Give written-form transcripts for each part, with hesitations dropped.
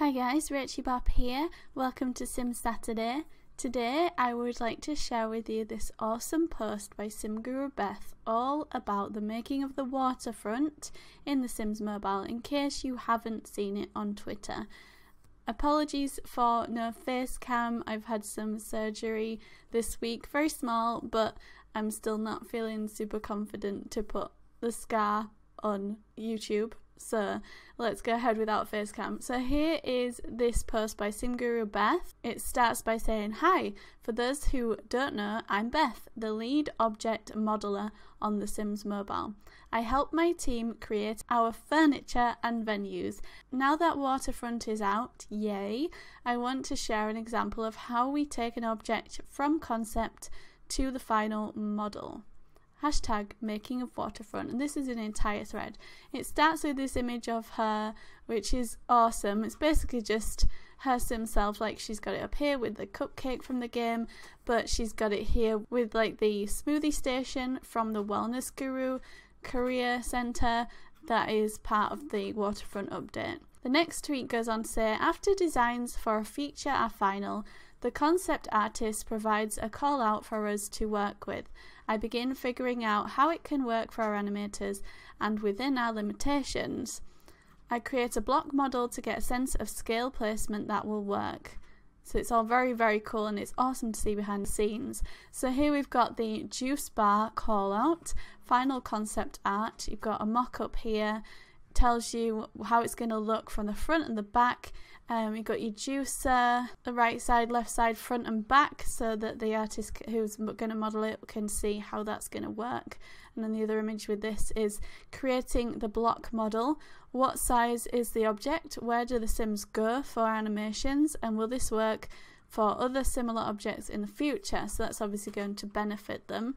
Hi guys, rachybop here. Welcome to Sim Saturday. Today I would like to share with you this awesome post by Sim Guru Beth all about the making of the waterfront in The Sims Mobile in case you haven't seen it on Twitter. Apologies for no face cam, I've had some surgery this week, very small, but I'm still not feeling super confident to put the scar on YouTube. So let's go ahead without face cam. So here is this post by Sim Guru Beth. It starts by saying, "Hi, for those who don't know, I'm Beth, the lead object modeler on The Sims Mobile. I help my team create our furniture and venues. Now that Waterfront is out, yay, I want to share an example of how we take an object from concept to the final model. Hashtag making of Waterfront," and this is an entire thread. It starts with this image of her, which is awesome. It's basically just her sim self, like she's got it up here with the cupcake from the game, but she's got it here with like the smoothie station from the Wellness Guru Career Centre that is part of the Waterfront update. The next tweet goes on to say, "After designs for a feature are final, the concept artist provides a call out for us to work with. I begin figuring out how it can work for our animators and within our limitations. I create a block model to get a sense of scale placement that will work." So it's all very, very cool and it's awesome to see behind the scenes. So here we've got the juice bar call out, final concept art. You've got a mock-up here, tells you how it's going to look from the front and the back. You've got your juicer, the right side, left side, front and back, so that the artist who's going to model it can see how that's going to work. And then the other image with this is creating the block model. What size is the object? Where do the Sims go for animations? And will this work for other similar objects in the future? So that's obviously going to benefit them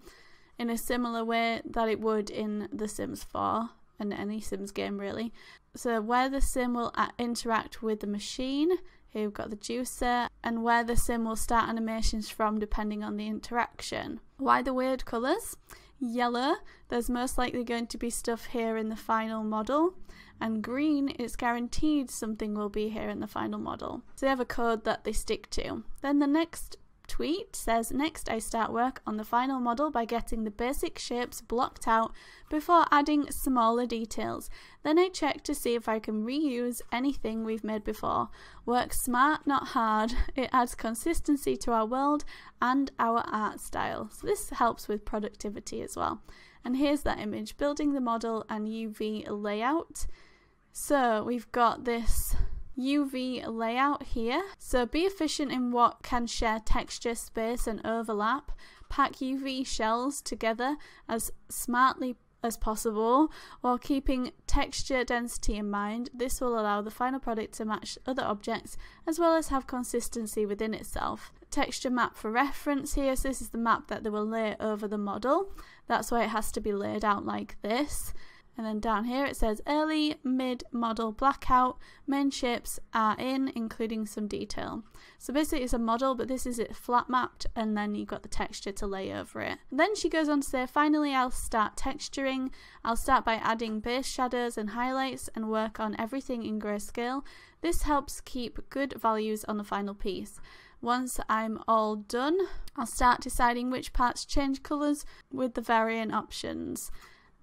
in a similar way that it would in The Sims 4 and any Sims game really. So where the sim will interact with the machine, here we've got the juicer, and where the sim will start animations from depending on the interaction. Why the weird colours? Yellow, there's most likely going to be stuff here in the final model, and green, it's guaranteed something will be here in the final model. So they have a code that they stick to. Then the next tweet says, "Next I start work on the final model by getting the basic shapes blocked out before adding smaller details. Then I check to see if I can reuse anything we've made before. Work smart, not hard. It adds consistency to our world and our art style." So this helps with productivity as well. And here's that image, building the model and UV layout. So we've got this UV layout here. So be efficient in what can share texture, space and overlap. Pack UV shells together as smartly as possible while keeping texture density in mind. This will allow the final product to match other objects as well as have consistency within itself. Texture map for reference here. So this is the map that they will lay over the model. That's why it has to be laid out like this. And then down here it says early, mid, model, blackout, main shapes are in, including some detail. So basically it's a model, but this is it flat mapped, and then you've got the texture to lay over it. And then she goes on to say, "Finally I'll start texturing. I'll start by adding base shadows and highlights and work on everything in grayscale. This helps keep good values on the final piece. Once I'm all done, I'll start deciding which parts change colours with the variant options."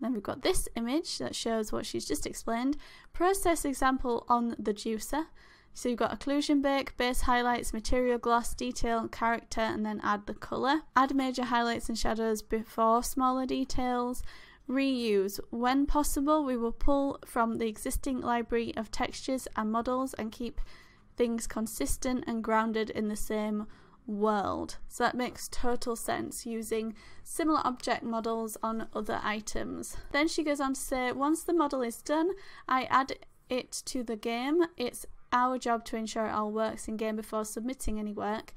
Then we've got this image that shows what she's just explained. Process example on the juicer. So you've got occlusion bake, base highlights, material gloss, detail, character, and then add the colour. Add major highlights and shadows before smaller details. Reuse. When possible, we will pull from the existing library of textures and models and keep things consistent and grounded in the same world. So that makes total sense, using similar object models on other items. Then she goes on to say, "Once the model is done, I add it to the game. It's our job to ensure it all works in game before submitting any work.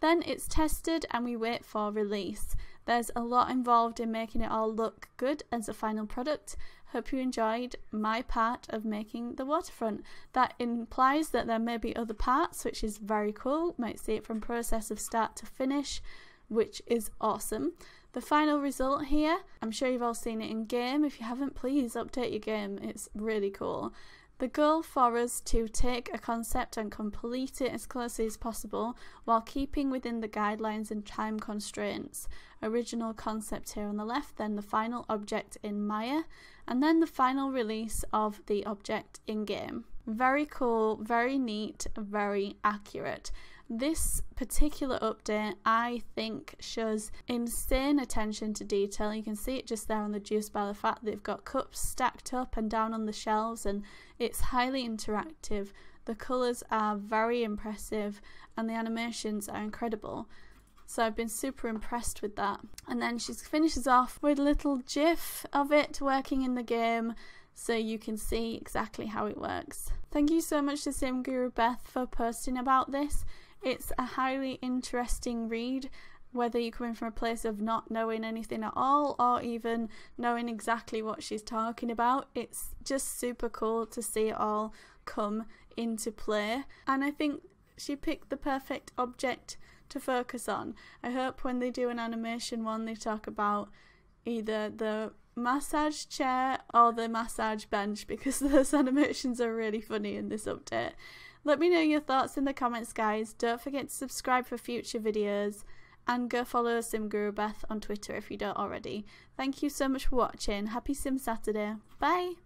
Then it's tested and we wait for release. There's a lot involved in making it all look good as a final product. Hope you enjoyed my part of making the waterfront." That implies that there may be other parts, which is very cool. Might see it from process of start to finish, which is awesome. The final result here, I'm sure you've all seen it in game. If you haven't, please update your game. It's really cool. The goal for us to take a concept and complete it as closely as possible while keeping within the guidelines and time constraints. Original concept here on the left, then the final object in Maya, and then the final release of the object in game. Very cool, very neat, very accurate. This particular update, I think, shows insane attention to detail. You can see it just there on the juice by the fact that they've got cups stacked up and down on the shelves, and it's highly interactive. The colours are very impressive and the animations are incredible. So I've been super impressed with that. And then she finishes off with a little gif of it working in the game, so you can see exactly how it works. Thank you so much to Sim Guru Beth for posting about this. It's a highly interesting read, whether you're coming from a place of not knowing anything at all or even knowing exactly what she's talking about. It's just super cool to see it all come into play, and I think she picked the perfect object to focus on. I hope when they do an animation one they talk about either the massage chair or the massage bench, because those animations are really funny in this update. Let me know your thoughts in the comments, guys. Don't forget to subscribe for future videos and go follow Sim Guru Beth on Twitter if you don't already. Thank you so much for watching. Happy Sim Saturday. Bye!